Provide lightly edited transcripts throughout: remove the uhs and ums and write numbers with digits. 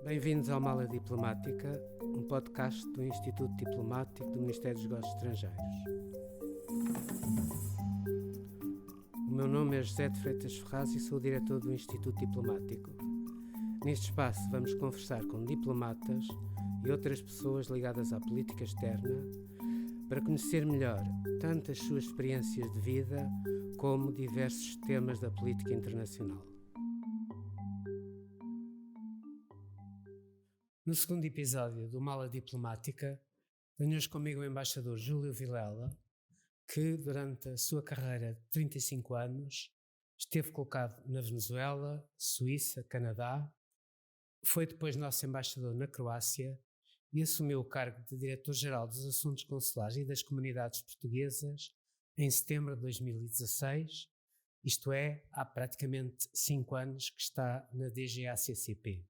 Bem-vindos ao Mala Diplomática, um podcast do Instituto Diplomático do Ministério dos Negócios Estrangeiros. O meu nome é José de Freitas Ferraz e sou o diretor do Instituto Diplomático. Neste espaço vamos conversar com diplomatas e outras pessoas ligadas à política externa para conhecer melhor tanto as suas experiências de vida como diversos temas da política internacional. No segundo episódio do Mala Diplomática, tenho hoje comigo o embaixador Júlio Vilela, que durante a sua carreira de 35 anos esteve colocado na Venezuela, Suíça, Canadá, foi depois nosso embaixador na Croácia e assumiu o cargo de Diretor-Geral dos Assuntos Consulares e das Comunidades Portuguesas em setembro de 2016, isto é, há praticamente 5 anos que está na DGACCP.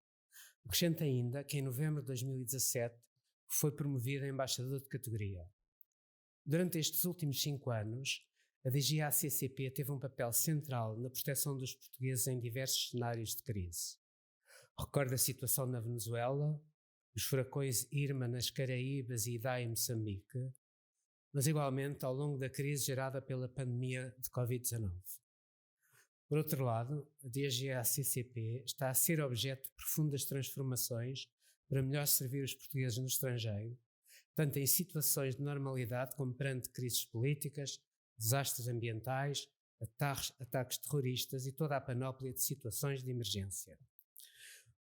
Acrescenta ainda que em novembro de 2017 foi promovido a embaixador de categoria. Durante estes últimos 5 anos, a DGACCP teve um papel central na proteção dos portugueses em diversos cenários de crise. Recordo a situação na Venezuela, os furacões Irma nas Caraíbas e Idai em Moçambique, mas igualmente ao longo da crise gerada pela pandemia de Covid-19. Por outro lado, a DGACCP está a ser objeto de profundas transformações para melhor servir os portugueses no estrangeiro, tanto em situações de normalidade como perante crises políticas, desastres ambientais, ataques terroristas e toda a panóplia de situações de emergência.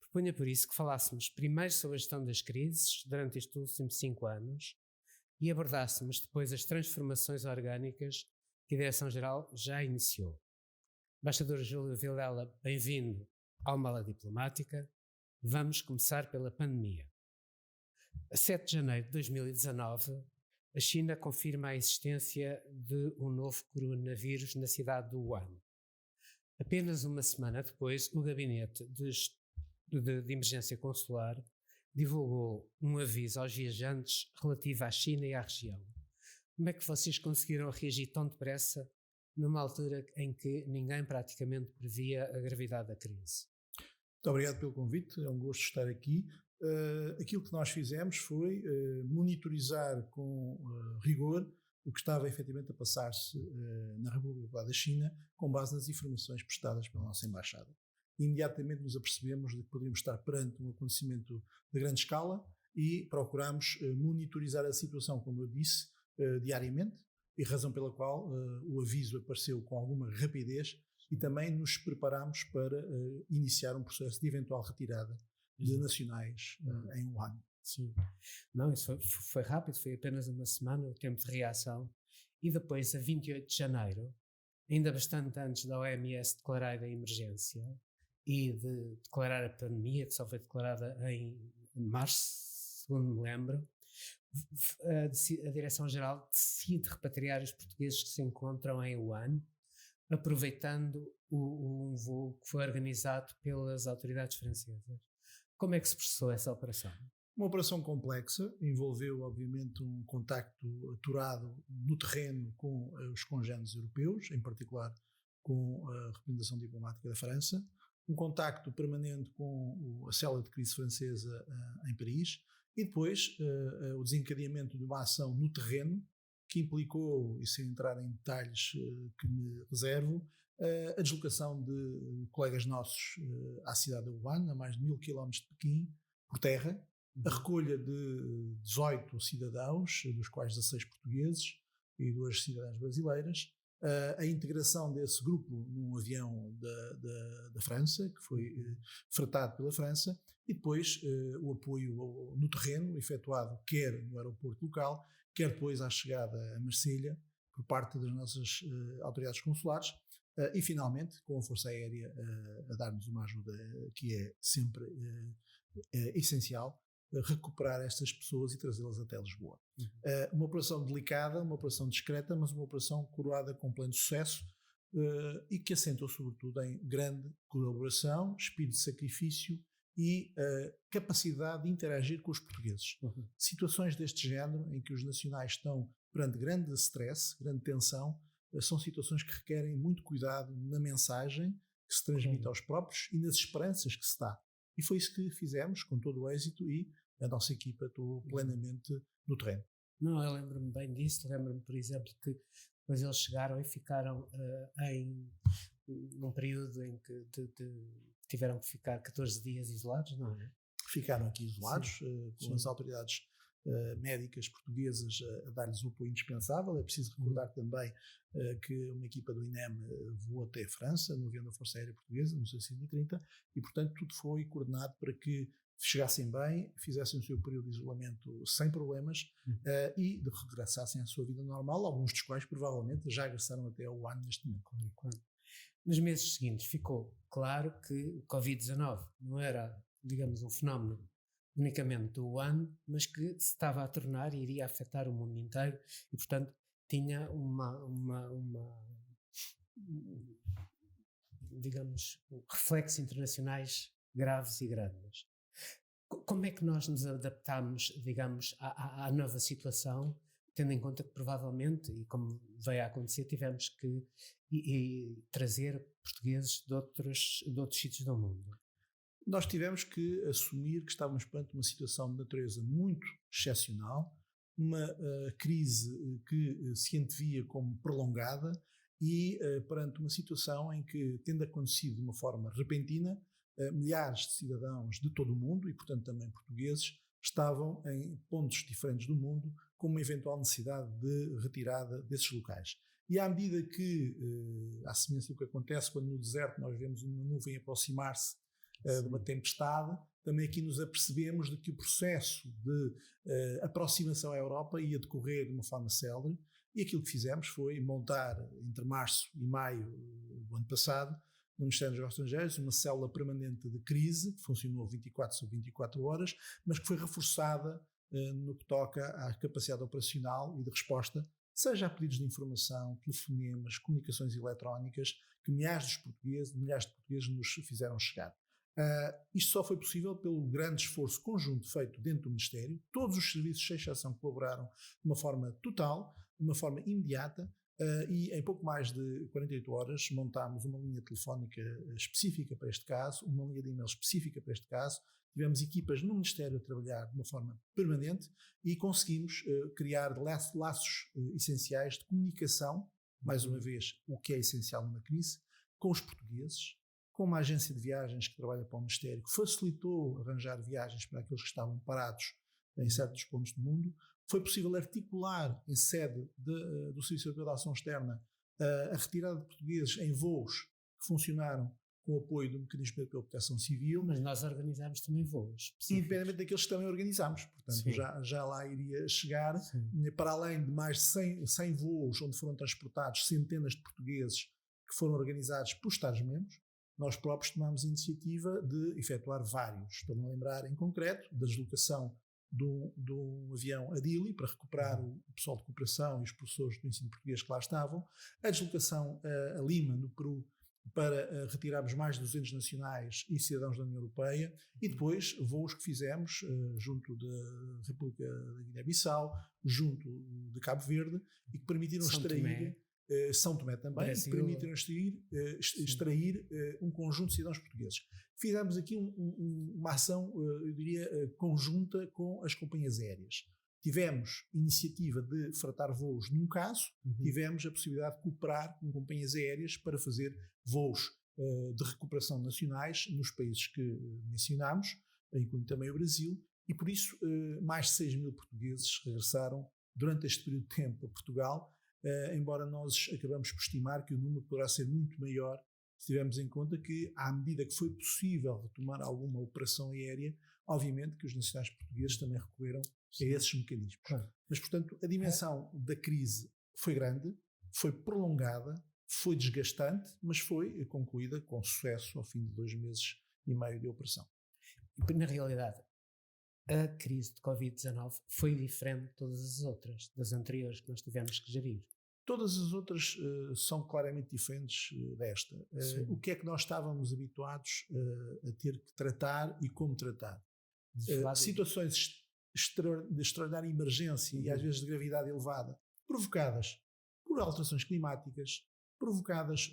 Propunha por isso que falássemos primeiro sobre a gestão das crises durante estes últimos 5 anos e abordássemos depois as transformações orgânicas que a Direção-Geral já iniciou. Embaixador Júlio Vilela, bem-vindo ao Mala Diplomática. Vamos começar pela pandemia. A 7 de janeiro de 2019, a China confirma a existência de um novo coronavírus na cidade de Wuhan. Apenas uma semana depois, o Gabinete de Emergência Consular divulgou um aviso aos viajantes relativo à China e à região. Como é que vocês conseguiram reagir tão depressa numa altura em que ninguém praticamente previa a gravidade da crise? Muito obrigado pelo convite, é um gosto estar aqui. Aquilo que nós fizemos foi monitorizar com rigor o que estava efetivamente a passar-se na República Popular da China, com base nas informações prestadas pela nossa Embaixada. Imediatamente nos apercebemos de que poderíamos estar perante um acontecimento de grande escala e procurámos monitorizar a situação, como eu disse, diariamente, e razão pela qual o aviso apareceu com alguma rapidez e também nos preparámos para iniciar um processo de eventual retirada de nacionais em Wuhan. Sim. Não, isso foi rápido, foi apenas uma semana o tempo de reação. E depois, a 28 de janeiro, ainda bastante antes da OMS declarar a emergência e de declarar a pandemia, que só foi declarada em março, segundo me lembro, a Direção-Geral decide repatriar os portugueses que se encontram em Wuhan, aproveitando um voo que foi organizado pelas autoridades francesas. Como é que se processou essa operação? Uma operação complexa, envolveu obviamente um contacto aturado no terreno com os congêneres europeus, em particular com a representação diplomática da França, um contacto permanente com a célula de crise francesa em Paris, e depois o desencadeamento de uma ação no terreno que implicou, e sem entrar em detalhes que me reservo, a deslocação de colegas nossos à cidade de Wuhan, a mais de 1000 km de Pequim, por terra, a recolha de 18 cidadãos, dos quais 16 portugueses e 2 cidadãs brasileiras, a integração desse grupo num avião da França, que foi fretado pela França, e depois o apoio no terreno, efetuado quer no aeroporto local, quer depois à chegada a Marselha, por parte das nossas autoridades consulares, e finalmente com a Força Aérea a dar-nos uma ajuda que é sempre essencial, recuperar estas pessoas e trazê-las até Lisboa. Uma operação delicada, uma operação discreta, mas uma operação coroada com pleno sucesso e que assentou sobretudo em grande colaboração, espírito de sacrifício e capacidade de interagir com os portugueses. Situações deste género, em que os nacionais estão perante grande stress, grande tensão, são situações que requerem muito cuidado na mensagem que se transmite aos próprios e nas esperanças que se dá. E foi isso que fizemos, com todo o êxito, e a nossa equipa atuou plenamente no terreno. Não, eu lembro-me bem disso. Lembro-me, por exemplo, que depois eles chegaram e ficaram num período em que tiveram que ficar 14 dias isolados, não é? Ficaram aqui isolados, com Sim. as autoridades médicas portuguesas a dar-lhes o apoio indispensável. É preciso recordar também que uma equipa do INEM voou até a França, no avião da Força Aérea Portuguesa, no 630, e portanto tudo foi coordenado para que chegassem bem, fizessem o seu período de isolamento sem problemas e regressassem à sua vida normal, alguns dos quais provavelmente já regressaram até ao ano neste momento. Nos meses seguintes ficou claro que o Covid-19 não era, digamos, um fenómeno unicamente do Wuhan, mas que se estava a tornar e iria afetar o mundo inteiro e, portanto, tinha digamos, reflexos internacionais graves e grandes. Como é que nós nos adaptamos, digamos, à nova situação, tendo em conta que provavelmente, e como veio a acontecer, tivemos que trazer portugueses de outros sítios do mundo? Nós tivemos que assumir que estávamos perante uma situação de natureza muito excepcional, uma crise que se antevia como prolongada e perante uma situação em que, tendo acontecido de uma forma repentina, milhares de cidadãos de todo o mundo, e portanto também portugueses, estavam em pontos diferentes do mundo com uma eventual necessidade de retirada desses locais. E à medida que, à semelhança do que acontece quando no deserto nós vemos uma nuvem aproximar-se de uma tempestade, também aqui nos apercebemos de que o processo de aproximação à Europa ia decorrer de uma forma célere, e aquilo que fizemos foi montar, entre março e maio do ano passado, no Ministério dos Negócios Estrangeiros, uma célula permanente de crise, que funcionou 24 sobre 24 horas, mas que foi reforçada no que toca à capacidade operacional e de resposta, seja a pedidos de informação, telefonemas, comunicações eletrónicas, que milhares de portugueses nos fizeram chegar. Isto só foi possível pelo grande esforço conjunto feito dentro do Ministério. Todos os serviços, sem exceção, colaboraram de uma forma total, de uma forma imediata, e em pouco mais de 48 horas montámos uma linha telefónica específica para este caso, uma linha de e-mail específica para este caso. Tivemos equipas no Ministério a trabalhar de uma forma permanente e conseguimos criar laços essenciais de comunicação, mais uma vez, o que é essencial numa crise, com os portugueses, com uma agência de viagens que trabalha para o Ministério, que facilitou arranjar viagens para aqueles que estavam parados em certos pontos do mundo. Foi possível articular, em sede do Serviço Europeu de Ação Externa, a retirada de portugueses em voos que funcionaram com o apoio do Mecanismo Europeu de Proteção Civil. Mas nós organizámos também voos. Independentemente daqueles que também organizámos. Portanto, já lá iria chegar. Sim. Para além de mais de 100 voos onde foram transportados centenas de portugueses que foram organizados pelos Estados-membros, nós próprios tomámos a iniciativa de efetuar vários. Estou-me a lembrar em concreto da deslocação de um avião a Dili para recuperar o pessoal de cooperação e os professores do ensino português que lá estavam, a deslocação a Lima, no Peru, para retirarmos mais de 200 nacionais e cidadãos da União Europeia, e depois voos que fizemos junto da República da Guiné-Bissau, junto de Cabo Verde, e que permitiram extrair São Tomé também, que permitiram extrair um conjunto de cidadãos portugueses. Fizemos aqui uma ação, eu diria, conjunta com as companhias aéreas. Tivemos iniciativa de fratar voos num caso, tivemos a possibilidade de cooperar com companhias aéreas para fazer voos de recuperação nacionais nos países que mencionámos, incluindo também o Brasil, e por isso mais de 6 mil portugueses regressaram durante este período de tempo a Portugal, embora nós acabamos por estimar que o número poderá ser muito maior se tivermos em conta que, à medida que foi possível retomar alguma operação aérea, obviamente que os nacionais portugueses também recorreram a esses mecanismos. Claro. Mas, portanto, a dimensão da crise foi grande, foi prolongada, foi desgastante, mas foi concluída com sucesso ao fim de 2 meses e meio de operação. Na realidade, a crise de Covid-19 foi diferente de todas as outras, das anteriores que nós tivemos que gerir. Todas as outras são claramente diferentes desta. O que é que nós estávamos habituados a ter que tratar e como tratar? Situações de extraordinária emergência e às vezes de gravidade elevada, provocadas por alterações climáticas, provocadas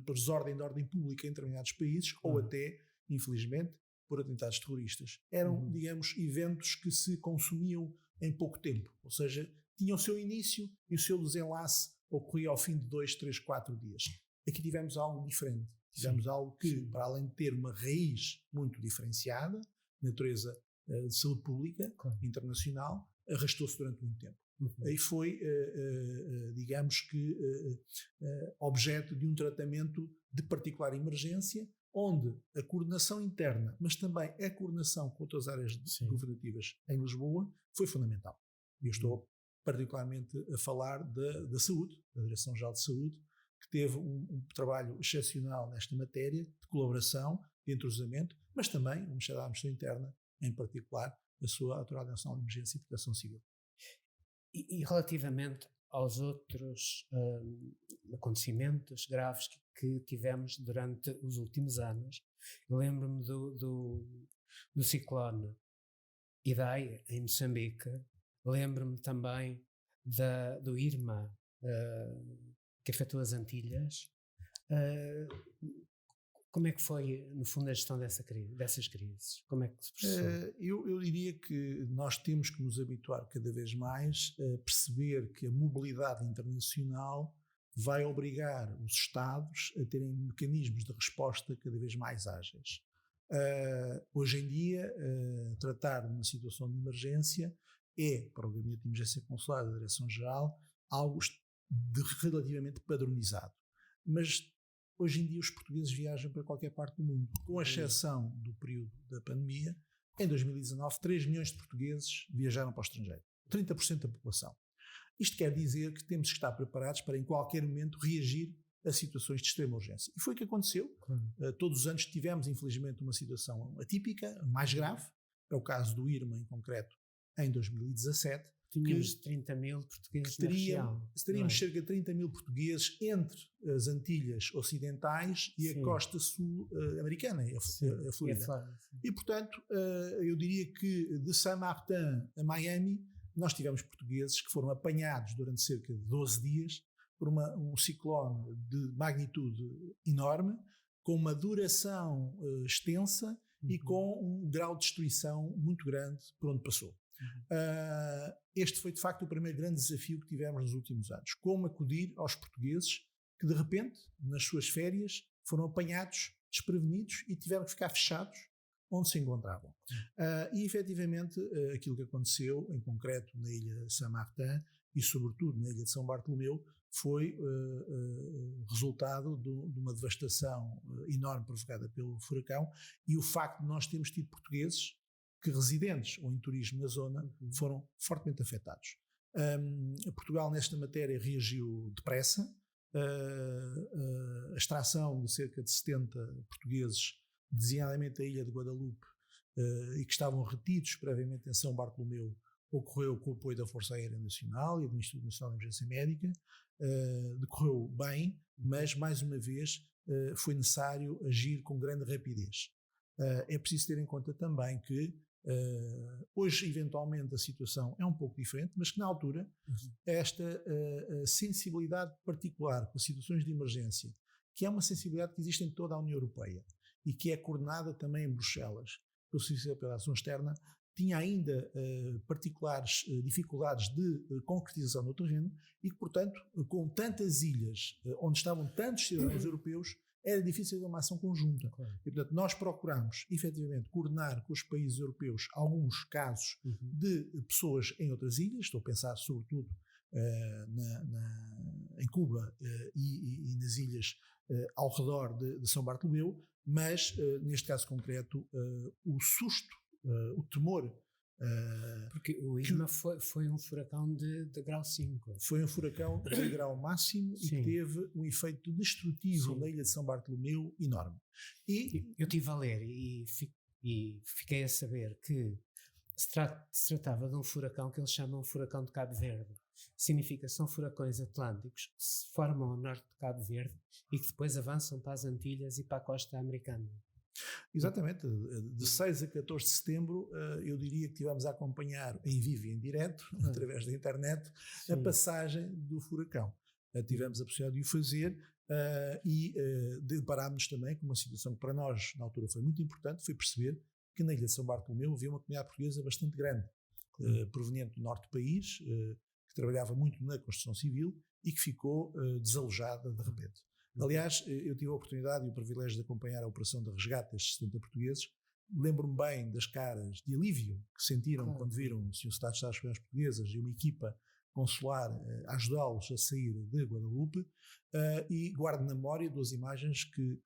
por desordem de ordem pública em determinados países ou até, infelizmente, por atentados terroristas. Eram, digamos, eventos que se consumiam em pouco tempo, ou seja, tinham o seu início e o seu desenlace ocorria ao fim de 2, 3, 4 dias. Aqui tivemos algo diferente. Tivemos algo que, para além de ter uma raiz muito diferenciada, natureza de saúde pública, internacional, arrastou-se durante muito tempo. E foi, digamos que, objeto de um tratamento de particular emergência, onde a coordenação interna, mas também a coordenação com outras áreas governativas em Lisboa, foi fundamental. Eu estou particularmente a falar da saúde, da Direção-Geral de Saúde, que teve um trabalho excepcional nesta matéria, de colaboração, de entrosamento, mas também o Ministério da Administração Interna, em particular, a sua Autoridade Nacional de Emergência e Proteção Civil. E relativamente aos outros acontecimentos graves que tivemos durante os últimos anos, eu lembro-me do ciclone Idai, em Moçambique, lembro-me também do Irma, que afetou as Antilhas. Como é que foi, no fundo, a gestão dessas crises? Como é que se processou? Eu diria que nós temos que nos habituar cada vez mais a perceber que a mobilidade internacional vai obrigar os Estados a terem mecanismos de resposta cada vez mais ágeis. Hoje em dia, tratar de uma situação de emergência é, para o Gabinete de Emergência Consular da Direção-Geral, algo relativamente padronizado. Mas hoje em dia os portugueses viajam para qualquer parte do mundo, com exceção do período da pandemia. Em 2019, 3 milhões de portugueses viajaram para o estrangeiro, 30% da população. Isto quer dizer que temos que estar preparados para, em qualquer momento, reagir a situações de extrema urgência. E foi o que aconteceu. Todos os anos tivemos, infelizmente, uma situação atípica, mais grave. É o caso do Irma, em concreto, em 2017. Tínhamos 30 mil portugueses na região. Teríamos cerca de 30 mil portugueses entre as Antilhas Ocidentais e a costa sul-americana, a Flórida. E, portanto, eu diria que de Saint-Martin a Miami, nós tivemos portugueses que foram apanhados durante cerca de 12 dias por um ciclone de magnitude enorme, com uma duração extensa e com um grau de destruição muito grande por onde passou. Este foi de facto o primeiro grande desafio que tivemos nos últimos anos. Como acudir aos portugueses que de repente, nas suas férias, foram apanhados, desprevenidos e tiveram que ficar fechados onde se encontravam. E efetivamente aquilo que aconteceu, em concreto na ilha de Saint-Martin e sobretudo na ilha de São Bartolomeu, foi resultado de uma devastação enorme provocada pelo furacão, e o facto de nós termos tido portugueses que, residentes ou em turismo na zona, foram fortemente afetados. Portugal, nesta matéria, reagiu depressa. A extração de cerca de 70 portugueses, designadamente da ilha de Guadalupe, e que estavam retidos previamente em São Bartolomeu, ocorreu com o apoio da Força Aérea Nacional e do Instituto Nacional de Emergência Médica. Decorreu bem, mas, mais uma vez, foi necessário agir com grande rapidez. É preciso ter em conta também que hoje, eventualmente, a situação é um pouco diferente, mas que na altura esta sensibilidade particular com situações de emergência, que é uma sensibilidade que existe em toda a União Europeia e que é coordenada também em Bruxelas pelo Serviço de Ação Externa, tinha ainda particulares dificuldades de concretização no terreno e que, portanto, com tantas ilhas onde estavam tantos cidadãos europeus, era difícil uma ação conjunta. E, portanto, nós procuramos, efetivamente, coordenar com os países europeus alguns casos de pessoas em outras ilhas. Estou a pensar, sobretudo, em Cuba e nas ilhas ao redor de São Bartolomeu, mas, neste caso concreto, o susto, o temor. Porque o Irma foi um furacão de grau 5. Foi um furacão de grau máximo e que teve um efeito destrutivo na ilha de São Bartolomeu enorme. E eu estive a ler e fiquei a saber que se tratava de um furacão que eles chamam furacão de Cabo Verde. Significa, são furacões atlânticos que se formam ao norte de Cabo Verde e que depois avançam para as Antilhas e para a costa americana. Exatamente, de 6 a 14 de setembro eu diria que estivemos a acompanhar em vivo e em direto, através da internet, a passagem do furacão. tivemos a possibilidade de o fazer e deparámos-nos também com uma situação que para nós, na altura, foi muito importante, foi perceber que na ilha de São Bartolomeu havia uma comunidade portuguesa bastante grande, proveniente do norte do país, que trabalhava muito na construção civil e que ficou desalojada de repente. Aliás, eu tive a oportunidade e o privilégio de acompanhar a operação de resgate destes 70 portugueses. Lembro-me bem das caras de alívio que sentiram quando viram o Sr. Secretário de Estado das Comunidades Portuguesas e uma equipa consular a ajudá-los a sair de Guadalupe, e guardo na memória duas imagens que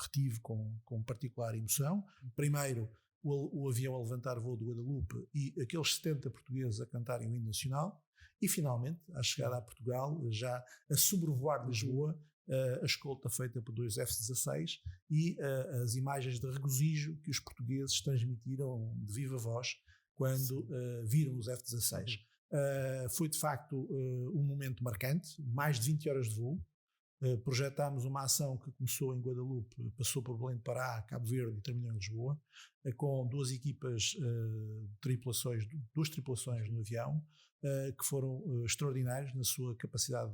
retive com particular emoção. Primeiro, o avião a levantar voo de Guadalupe e aqueles 70 portugueses a cantarem o hino nacional, e finalmente, à chegada a Portugal, já a sobrevoar Lisboa, a escolta feita por 2 F-16 e as imagens de regozijo que os portugueses transmitiram de viva voz quando viram os F-16. Foi de facto um momento marcante, mais de 20 horas de voo. Projetámos uma ação que começou em Guadalupe, passou por Belém de Pará, Cabo Verde e terminou em Lisboa, com duas equipas, duas tripulações no avião, que foram extraordinários na sua capacidade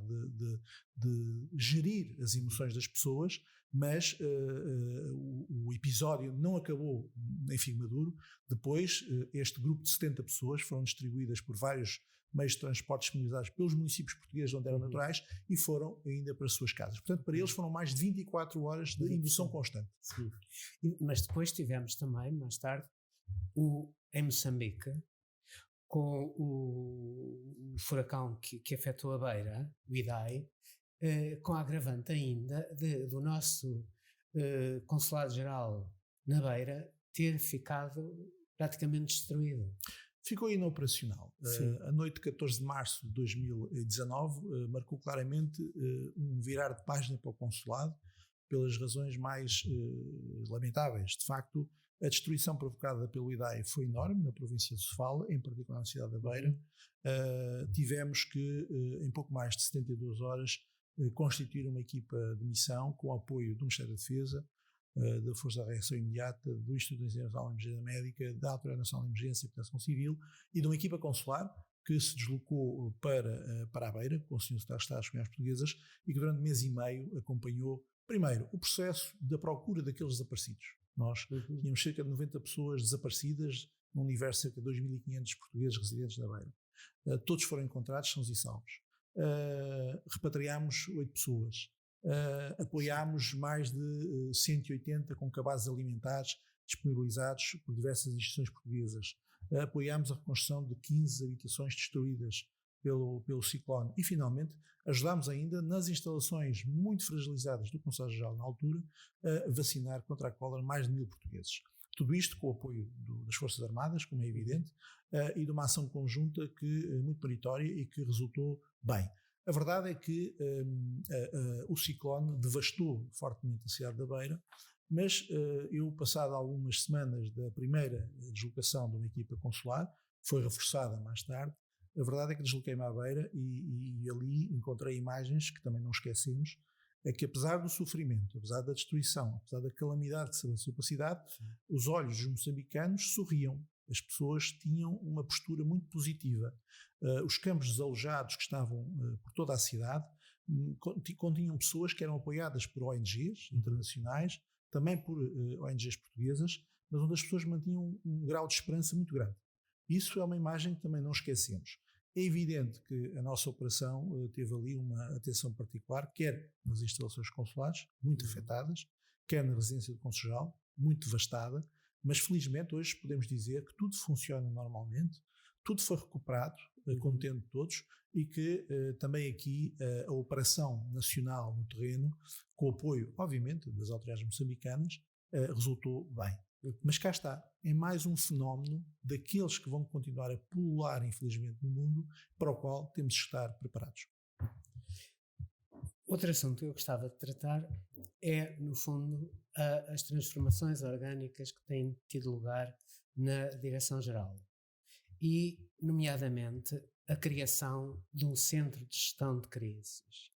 de gerir as emoções das pessoas, mas o episódio não acabou em fim maduro. Depois, este grupo de 70 pessoas foram distribuídas por vários meios de transporte disponibilizados pelos municípios portugueses onde eram naturais e foram ainda para as suas casas. Portanto, para eles foram mais de 24 horas de indução constante. Sim. Mas depois tivemos também, mais tarde, em Moçambique, com o furacão que afetou a Beira, o Idai, com a agravante ainda do nosso Consulado-Geral na Beira ter ficado praticamente destruído. Ficou inoperacional. A noite de 14 de março de 2019 marcou claramente um virar de página para o consulado, pelas razões mais lamentáveis. De facto, a destruição provocada pelo Idai foi enorme na província de Sofala, em particular na cidade da Beira. Tivemos que, em pouco mais de 72 horas, constituir uma equipa de missão com o apoio do Ministério da Defesa, da Força de Reação Imediata, do Instituto Nacional de Emergência Médica, da Autoridade Nacional de Emergência e Proteção Civil e de uma equipa consular que se deslocou para a Beira, com o Sr. Secretário de Estado das Comunidades Portuguesas, e que durante mês e meio acompanhou, primeiro, o processo da procura daqueles desaparecidos. Nós tínhamos cerca de 90 pessoas desaparecidas, num universo de cerca de 2.500 portugueses residentes na Beira. Todos foram encontrados, sãos e salvos. Repatriámos 8 pessoas. Apoiámos mais de 180 com cabazes alimentares disponibilizados por diversas instituições portuguesas. Apoiámos a reconstrução de 15 habitações destruídas pelo ciclone e, finalmente, ajudámos ainda nas instalações muito fragilizadas do Conselho-Geral na altura a vacinar contra a cólera mais de 1.000 portugueses. Tudo isto com o apoio das Forças Armadas, como é evidente, e de uma ação conjunta muito meritória e que resultou bem. A verdade é que o ciclone devastou fortemente a cidade da Beira, mas eu, passado algumas semanas da primeira deslocação de uma equipa consular, foi reforçada mais tarde, a verdade é que desloquei-me à Beira e ali encontrei imagens que também não esquecemos, é que apesar do sofrimento, apesar da destruição, apesar da calamidade que se avançou para a cidade, os olhos dos moçambicanos sorriam. As pessoas tinham uma postura muito positiva. Os campos desalojados que estavam por toda a cidade continham pessoas que eram apoiadas por ONGs internacionais, também por ONGs portuguesas, mas onde as pessoas mantinham um grau de esperança muito grande. Isso é uma imagem que também não esquecemos. É evidente que a nossa operação teve ali uma atenção particular, quer nas instalações consulares, muito afetadas, quer na residência do Conselho-Geral, muito devastada, mas felizmente hoje podemos dizer que tudo funciona normalmente, tudo foi recuperado, contente de todos, e que também aqui a operação nacional no terreno, com o apoio, obviamente, das autoridades moçambicanas, resultou bem. Mas cá está, é mais um fenómeno daqueles que vão continuar a pulular, infelizmente, no mundo, para o qual temos de estar preparados. Outro assunto que eu gostava de tratar é, no fundo, as transformações orgânicas que têm tido lugar na Direção-Geral e, nomeadamente, a criação de um centro de gestão de crises.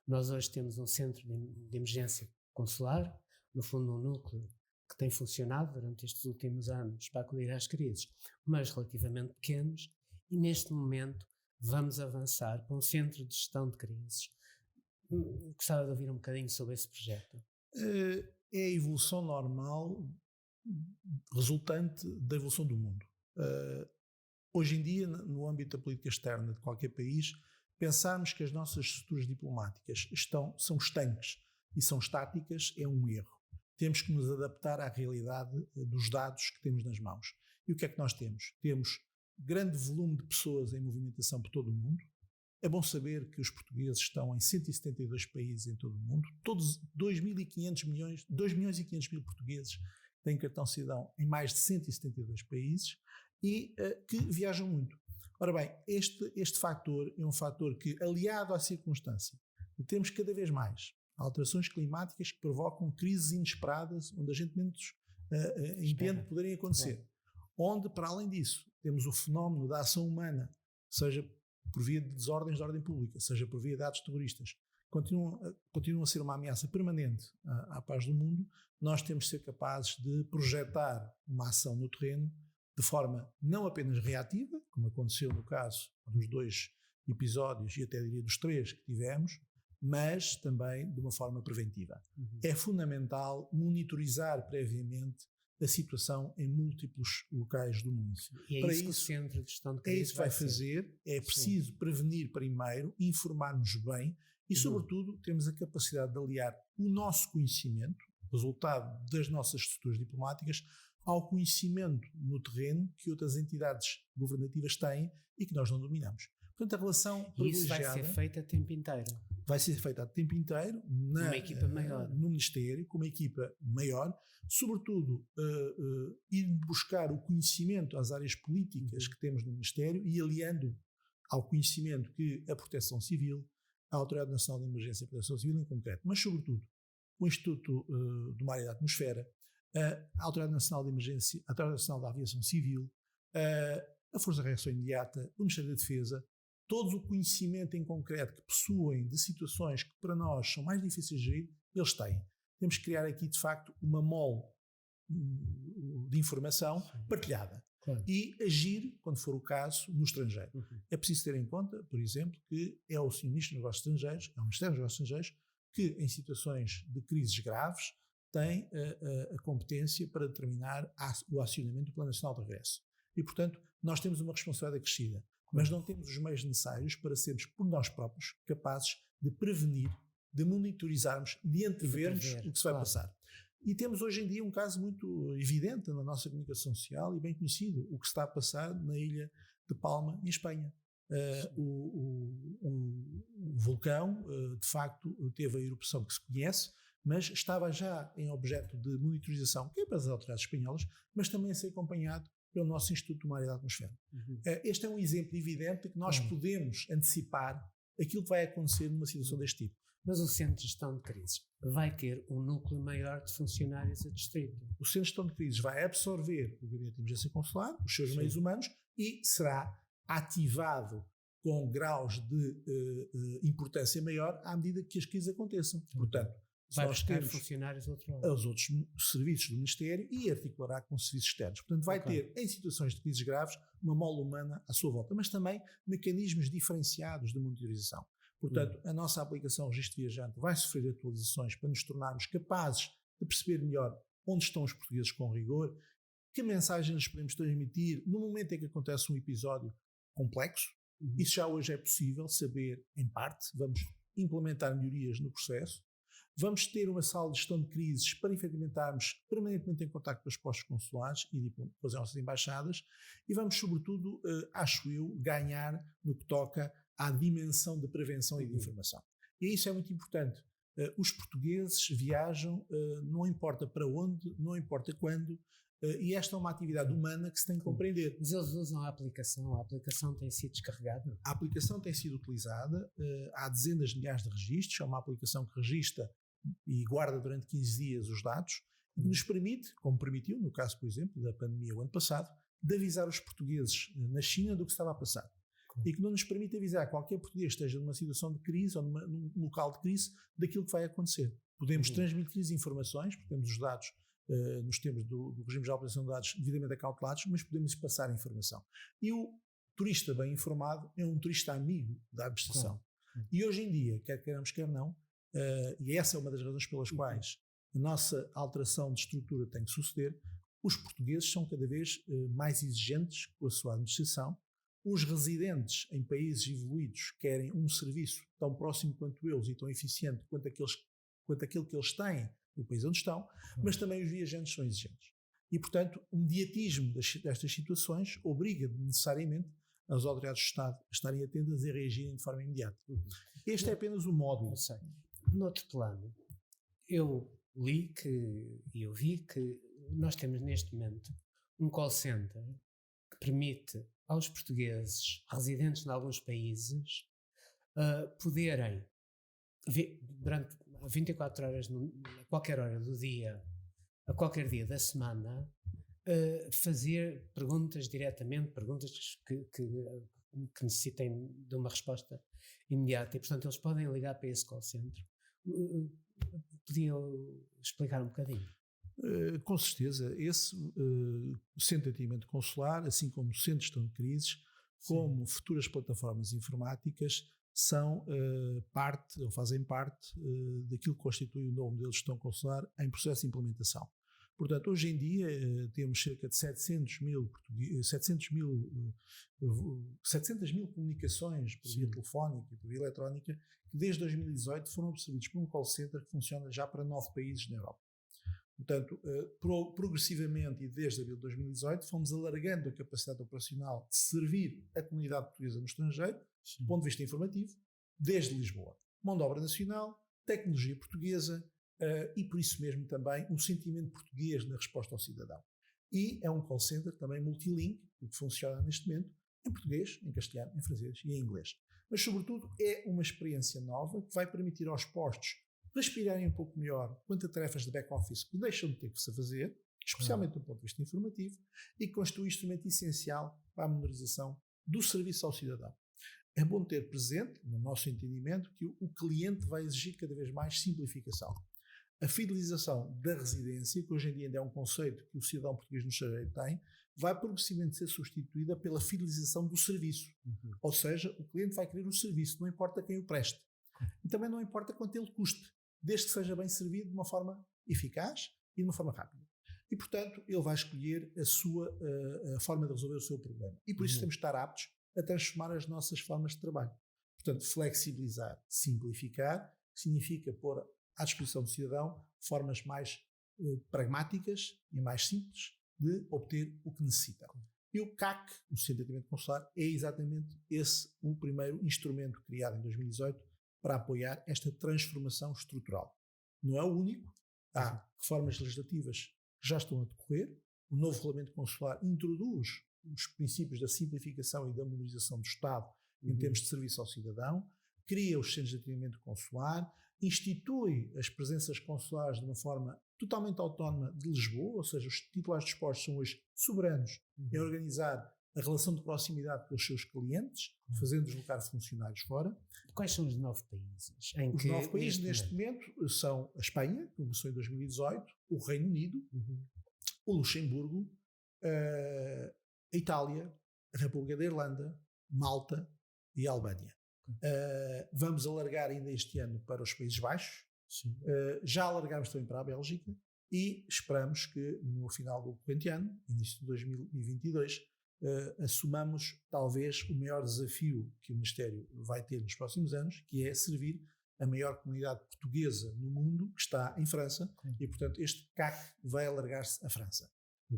Nós hoje temos um centro de emergência consular, no fundo um núcleo que tem funcionado durante estes últimos anos para acolher às crises, mas relativamente pequenos, e neste momento vamos avançar para um centro de gestão de crises. Gostava de ouvir um bocadinho sobre esse projeto. É a evolução normal resultante da evolução do mundo. Hoje em dia, no âmbito da política externa de qualquer país, pensarmos que as nossas estruturas diplomáticas são estanques e são estáticas é um erro. Temos que nos adaptar à realidade dos dados que temos nas mãos. E o que é que nós temos? Temos grande volume de pessoas em movimentação por todo o mundo. É bom saber que os portugueses estão em 172 países em todo o mundo. Todos 2 milhões e 500 mil portugueses têm cartão cidadão em mais de 172 países e que viajam muito. Ora bem, este fator é um fator que, aliado à circunstância de termos cada vez mais alterações climáticas que provocam crises inesperadas, onde a gente menos entende poderem acontecer. Onde, para além disso, temos o fenómeno da ação humana, seja por via de desordens de ordem pública, seja por via de atos terroristas, continuam a ser uma ameaça permanente à paz do mundo. Nós temos de ser capazes de projetar uma ação no terreno de forma não apenas reativa, como aconteceu no caso dos 2 episódios e até diria dos 3 que tivemos, mas também de uma forma preventiva. É fundamental monitorizar previamente a situação em múltiplos locais do mundo. E é para isso que o Centro de Gestão de Crises é isso que vai fazer. É preciso prevenir primeiro, informar-nos bem e, sobretudo, temos a capacidade de aliar o nosso conhecimento, resultado das nossas estruturas diplomáticas, ao conhecimento no terreno que outras entidades governativas têm e que nós não dominamos. Portanto, a relação privilegiada... Isso vai ser feita a tempo inteiro. Vai ser feita a tempo inteiro uma equipa maior. No Ministério, com uma equipa maior, sobretudo ir buscar o conhecimento às áreas políticas que temos no Ministério e aliando ao conhecimento que a Proteção Civil, a Autoridade Nacional de Emergência e Proteção Civil em concreto, mas sobretudo o Instituto do Mar e da Atmosfera, a Autoridade Nacional de Emergência, a Autoridade Nacional da Aviação Civil, a Força de Reação Imediata, o Ministério da Defesa, todo o conhecimento em concreto que possuem de situações que para nós são mais difíceis de gerir, eles têm. Temos que criar aqui, de facto, uma mole de informação partilhada. Claro. E agir, quando for o caso, no estrangeiro. É preciso ter em conta, por exemplo, que é o Sr. Ministro dos Negócios Estrangeiros, é o Ministério dos Negócios Estrangeiros, que em situações de crises graves tem a competência para determinar o acionamento do Plano Nacional de Regresso. E, portanto, nós temos uma responsabilidade acrescida, mas não temos os meios necessários para sermos, por nós próprios, capazes de prevenir, de monitorizarmos, de antevermos o que se vai passar. E temos hoje em dia um caso muito evidente na nossa comunicação social e bem conhecido, o que está a passar na ilha de Palma, em Espanha. O vulcão, de facto, teve a erupção que se conhece, mas estava já em objeto de monitorização, quer para as autoridades espanholas, mas também a ser acompanhado pelo nosso Instituto do Mar e da Atmosfera. Este é um exemplo evidente de que nós podemos antecipar aquilo que vai acontecer numa situação deste tipo. Mas o Centro de Gestão de Crises vai ter um núcleo maior de funcionários a distrito. O Centro de Gestão de Crises vai absorver o Gabinete de Emergência Consular, os seus meios humanos, e será ativado com graus de importância maior à medida que as crises aconteçam. Portanto, vai buscar funcionários do outro lado. Os outros serviços do Ministério e articulará com serviços externos. Portanto, vai ter, em situações de crises graves, uma mole humana à sua volta, mas também mecanismos diferenciados de monitorização. Portanto, a nossa aplicação Registro Viajante vai sofrer atualizações para nos tornarmos capazes de perceber melhor onde estão os portugueses com rigor, que mensagens lhes podemos transmitir no momento em que acontece um episódio complexo. Isso já hoje é possível saber, em parte. Vamos implementar melhorias no processo. Vamos ter uma sala de gestão de crises para efetivamente estarmos permanentemente em contacto com os postos consulares e com as nossas embaixadas e vamos, sobretudo, acho eu, ganhar no que toca à dimensão de prevenção e de informação. E isso é muito importante. Os portugueses viajam, não importa para onde, não importa quando, e esta é uma atividade humana que se tem que compreender. Mas eles usam a aplicação tem sido descarregada? A aplicação tem sido utilizada, há dezenas de milhares de registros, é uma aplicação que registra e guarda durante 15 dias os dados, e que nos permite, como permitiu, no caso, por exemplo, da pandemia o ano passado, de avisar os portugueses na China do que estava a passar. E que não nos permite avisar qualquer português que esteja numa situação de crise ou num local de crise daquilo que vai acontecer. Podemos transmitir informações, porque temos os dados nos termos do regime de operação de dados devidamente acautelados, mas podemos passar a informação. E turista bem informado é um turista amigo da administração. E hoje em dia, quer queiramos, quer não, e essa é uma das razões pelas quais a nossa alteração de estrutura tem que suceder, os portugueses são cada vez mais exigentes com a sua administração. Os residentes em países evoluídos querem um serviço tão próximo quanto eles e tão eficiente quanto aquele que eles têm no país onde estão, mas também os viajantes são exigentes. E, portanto, o mediatismo destas situações obriga necessariamente as autoridades do Estado a estarem atentas e a reagirem de forma imediata. Este é apenas o módulo. No outro plano, eu li e eu vi que nós temos neste momento um call center que permite aos portugueses residentes em alguns países poderem, durante 24 horas, a qualquer hora do dia, a qualquer dia da semana, fazer perguntas diretamente, perguntas que necessitem de uma resposta imediata, e portanto eles podem ligar para esse call center. Podiam explicar um bocadinho? Com certeza, esse centro de atendimento consular, assim como centros de gestão de crises, como futuras plataformas informáticas, são parte, ou fazem parte, daquilo que constitui o novo modelo de gestão consular em processo de implementação. Portanto, hoje em dia temos cerca de 700 mil comunicações por via telefónica e por via eletrónica, que desde 2018 foram absorvidos por um call center que funciona já para 9 países na Europa. Portanto, progressivamente e desde abril de 2018 fomos alargando a capacidade operacional de servir a comunidade portuguesa no estrangeiro, do ponto de vista informativo, desde Lisboa. Mão de obra nacional, tecnologia portuguesa, e por isso mesmo também um sentimento português na resposta ao cidadão. E é um call center também multilingue, que funciona neste momento em português, em castelhano, em francês e em inglês. Mas, sobretudo, é uma experiência nova que vai permitir aos postos respirarem um pouco melhor quanto a tarefas de back-office que deixam de ter que se fazer, especialmente do ponto de vista informativo, e constitui um instrumento essencial para a memorização do serviço ao cidadão. É bom ter presente, no nosso entendimento, que o cliente vai exigir cada vez mais simplificação. A fidelização da residência, que hoje em dia ainda é um conceito que o cidadão português no estrangeiro tem, vai progressivamente ser substituída pela fidelização do serviço. Ou seja, o cliente vai querer o serviço, não importa quem o preste. E também não importa quanto ele custe, desde que seja bem servido de uma forma eficaz e de uma forma rápida. E, portanto, ele vai escolher a forma de resolver o seu problema. E por isso temos de estar aptos a transformar as nossas formas de trabalho. Portanto, flexibilizar, simplificar, significa pôr à disposição do cidadão formas mais pragmáticas e mais simples de obter o que necessita. E o CAC, o Centro de Atendimento Consular, é exatamente esse o primeiro instrumento criado em 2018 para apoiar esta transformação estrutural. Não é o único, há reformas legislativas que já estão a decorrer, o novo Regulamento Consular introduz os princípios da simplificação e da modernização do Estado em termos de serviço ao cidadão, cria os centros de atendimento consular, institui as presenças consulares de uma forma totalmente autónoma de Lisboa, ou seja, os titulares dos postos são hoje soberanos em organizar a relação de proximidade com os seus clientes, fazendo deslocar funcionários fora. Quais são os 9 países? Os 9 países neste momento são a Espanha, que começou em 2018, o Reino Unido, o Luxemburgo, a Itália, a República da Irlanda, Malta e a Albânia. Vamos alargar ainda este ano para os Países Baixos, já alargámos também para a Bélgica e esperamos que no final do corrente ano, início de 2022, assumamos talvez o maior desafio que o Ministério vai ter nos próximos anos, que é servir a maior comunidade portuguesa no mundo, que está em França, e portanto este CAC vai alargar-se à França.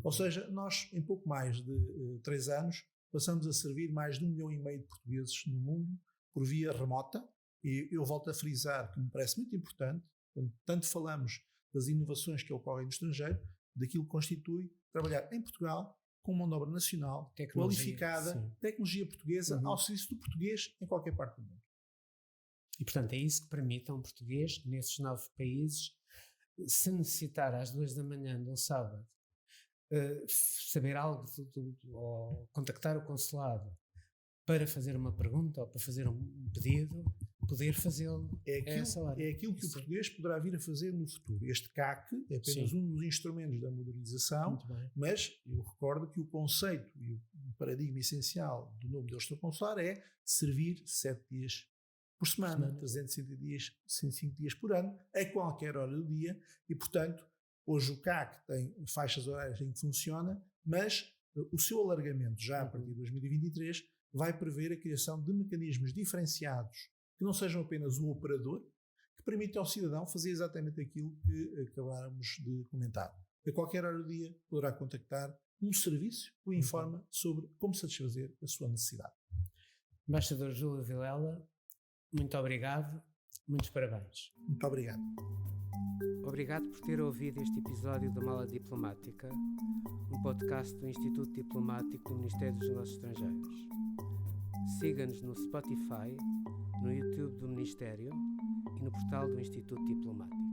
Ou seja, nós em pouco mais de 3 anos passamos a servir mais de 1,5 milhão de portugueses no mundo por via remota, e eu volto a frisar que me parece muito importante, quando tanto falamos das inovações que ocorrem no estrangeiro, daquilo que constitui trabalhar em Portugal com mão de obra nacional, qualificada, tecnologia portuguesa, ao serviço do português em qualquer parte do mundo. E portanto é isso que permite a um português, nesses 9 países, se necessitar às 2 da manhã de um sábado, saber algo ou contactar o consulado para fazer uma pergunta ou para fazer um pedido, poder fazê-lo a essa hora. É aquilo que o português poderá vir a fazer no futuro. Este CAC é apenas um dos instrumentos da modernização, mas eu recordo que o conceito e o paradigma essencial do novo modelo de gestão consular é servir 7 dias por semana, 365 dias por ano, a qualquer hora do dia, e, portanto, hoje o CAC tem faixas horárias em que funciona, mas o seu alargamento, já a partir de 2023, vai prever a criação de mecanismos diferenciados, que não sejam apenas o operador, que permitam ao cidadão fazer exatamente aquilo que acabámos de comentar. A qualquer hora do dia poderá contactar um serviço que o informa sobre como satisfazer a sua necessidade. Embaixador Júlio Vilela, muito obrigado, muitos parabéns. Muito obrigado. Obrigado por ter ouvido este episódio da Mala Diplomática, um podcast do Instituto Diplomático do Ministério dos Negócios Estrangeiros. Siga-nos no Spotify, no YouTube do Ministério e no portal do Instituto Diplomático.